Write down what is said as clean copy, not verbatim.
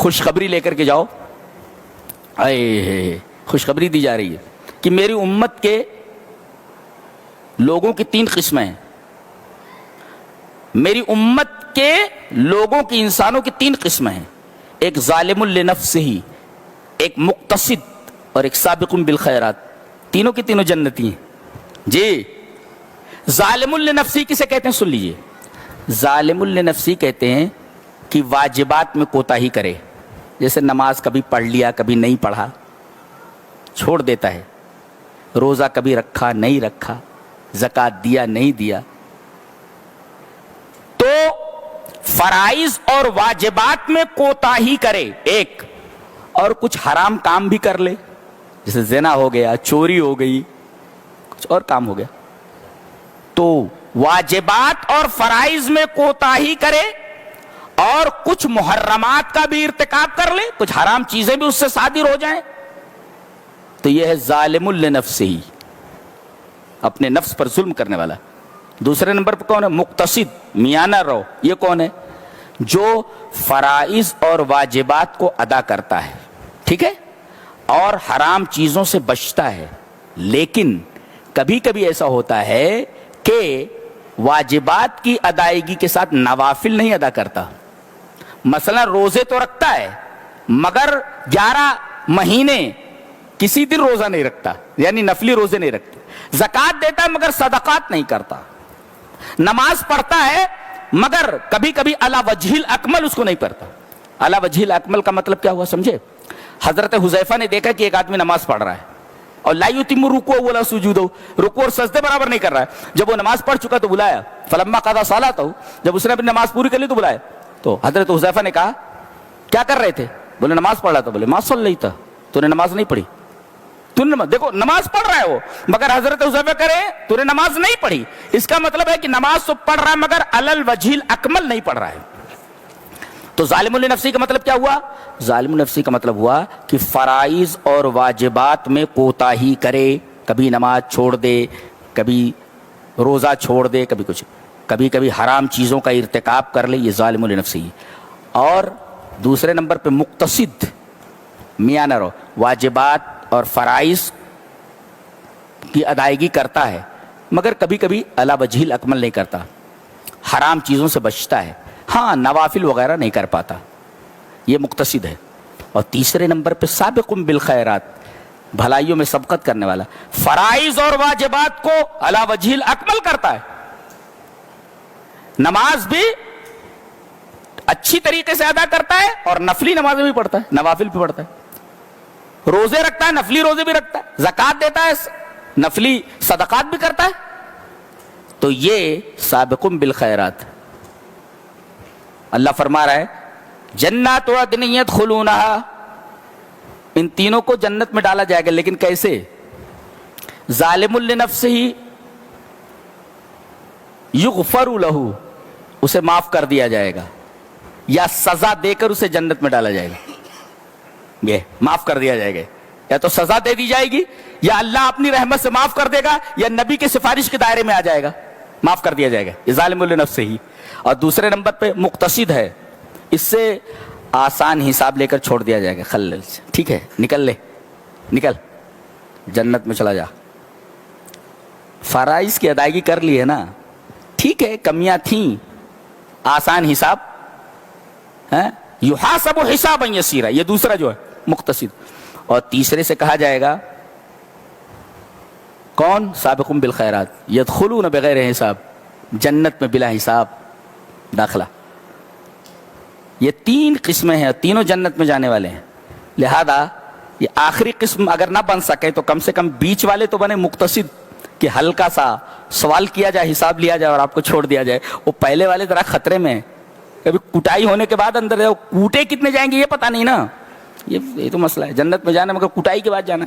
خوشخبری لے کر کے جاؤ. اے خوشخبری دی جا رہی ہے کہ میری امت کے لوگوں کی 3 قسمیں ہیں. میری امت کے لوگوں کی، انسانوں کی 3 قسمیں ہیں. ایک ظالم لنفسہ، ایک مقتصد، اور ایک سابق بالخیرات. تینوں کی تینوں جنتی ہیں. جی ظالم لنفسی کسے کہتے ہیں؟ سن لیجئے. ظالم لنفسی کہتے ہیں کہ واجبات میں کوتاہی کرے. جیسے نماز کبھی پڑھ لیا، کبھی نہیں پڑھا، چھوڑ دیتا ہے. روزہ کبھی رکھا نہیں رکھا، زکوٰۃ دیا نہیں دیا. تو فرائض اور واجبات میں کوتاہی کرے ایک، اور کچھ حرام کام بھی کر لے، جیسے زنا ہو گیا، چوری ہو گئی، کچھ اور کام ہو گیا. تو واجبات اور فرائض میں کوتاہی کرے اور کچھ محرمات کا بھی ارتکاب کر لے، کچھ حرام چیزیں بھی اس سے صادر ہو جائیں، تو یہ ہے ظالم لنفسہ، اپنے نفس پر ظلم کرنے والا. دوسرے نمبر پر کون ہے؟ مقتصد، میانہ رو. یہ کون ہے؟ جو فرائض اور واجبات کو ادا کرتا ہے، ٹھیک ہے، اور حرام چیزوں سے بچتا ہے. لیکن کبھی کبھی ایسا ہوتا ہے کہ واجبات کی ادائیگی کے ساتھ نوافل نہیں ادا کرتا. مثلا روزے تو رکھتا ہے مگر 11 مہینے کسی دن روزہ نہیں رکھتا، یعنی نفلی روزے نہیں رکھتے. زکوٰۃ دیتا ہے مگر صدقات نہیں کرتا. نماز پڑھتا ہے مگر کبھی کبھی علی وجہ الاکمل اس کو نہیں پڑھتا. علی وجہ الاکمل کا مطلب کیا ہوا سمجھے؟ حضرت حذیفہ نے دیکھا کہ ایک آدمی نماز پڑھ رہا ہے اور لا یتم رکوع ولا سجود، رکوع اور سجدے برابر نہیں کر رہا ہے. جب وہ نماز پڑھ چکا تو بلایا، فلما قضى صلاته، جب اس نے اپنی نماز پوری کر لی تو بلایا. تو حضرت حذیفہ نے کہا کیا کر رہے تھے؟ بولے نماز پڑھ رہا تھا. بولے ما صلیت، تو نے نماز نہیں پڑھی. تو نے دیکھو نماز پڑھ رہا ہے وہ، مگر حضرت حذیفہ کرے تو نے نماز نہیں پڑھی. اس کا مطلب ہے کہ نماز تو پڑھ رہا ہے مگر علی الوجہ الاکمل نہیں پڑھ رہا ہے. تو ظالم لنفسی کا مطلب کیا ہوا؟ ظالم نفسی کا مطلب ہوا کہ فرائض اور واجبات میں کوتاہی کرے. کبھی نماز چھوڑ دے، کبھی روزہ چھوڑ دے، کبھی کچھ، کبھی کبھی حرام چیزوں کا ارتکاب کر لے. یہ ظالم لنفسی. اور دوسرے نمبر پہ مقتصد، میانہ رو، واجبات اور فرائض کی ادائیگی کرتا ہے مگر کبھی کبھی علی وجہ الاکمل نہیں کرتا، حرام چیزوں سے بچتا ہے، ہاں نوافل وغیرہ نہیں کر پاتا. یہ مقتصد ہے. اور تیسرے نمبر پہ سابق بالخیرات، بھلائیوں میں سبقت کرنے والا. فرائض اور واجبات کو علی وجہ الاکمل کرتا ہے، نماز بھی اچھی طریقے سے ادا کرتا ہے اور نفلی نمازیں بھی پڑھتا ہے، نوافل بھی پڑھتا ہے. روزے رکھتا ہے، نفلی روزے بھی رکھتا ہے، زکوٰۃ دیتا ہے، نفلی صدقات بھی کرتا ہے. تو یہ سابق بالخیرات. اللہ فرما رہا ہے جنات عدن یدخلونہا، ان تینوں کو جنت میں ڈالا جائے گا. لیکن کیسے؟ ظالم لنفسہ یغفر لہ، اسے معاف کر دیا جائے گا، یا سزا دے کر اسے جنت میں ڈالا جائے گا. یہ معاف کر دیا جائے گا، یا تو سزا دے دی جائے گی، یا اللہ اپنی رحمت سے معاف کر دے گا، یا نبی کے سفارش کے دائرے میں آ جائے گا، معاف کر دیا جائے گا. یہ ظالم لنفسہ ہی. اور دوسرے نمبر پہ مقتصد ہے، اس سے آسان حساب لے کر چھوڑ دیا جائے گا. خلل سے ٹھیک ہے، نکل لے، نکل جنت میں چلا جا. فرائض کی ادائیگی کر لی ہے نا، ٹھیک ہے، کمیاں تھیں، آسان حساب ہے، یحاسب حسابا یسیرا. یہ دوسرا جو ہے مقتصد. اور تیسرے سے کہا جائے گا کون؟ سابق بالخیرات، یدخلون بغیر حساب، جنت میں بلا حساب داخلہ. یہ 3 قسمیں ہیں، تینوں جنت میں جانے والے ہیں. لہذا یہ آخری قسم اگر نہ بن سکے تو کم سے کم بیچ والے تو بنے، مقتصد، کہ ہلکا سا سوال کیا جائے، حساب لیا جائے اور آپ کو چھوڑ دیا جائے. وہ پہلے والے ذرا خطرے میں ہیں، کبھی کٹائی ہونے کے بعد اندر جاؤ، کوٹے کتنے جائیں گے یہ پتہ نہیں نا. یہ تو مسئلہ ہے، جنت میں جانا مگر کٹائی کے بعد جانا.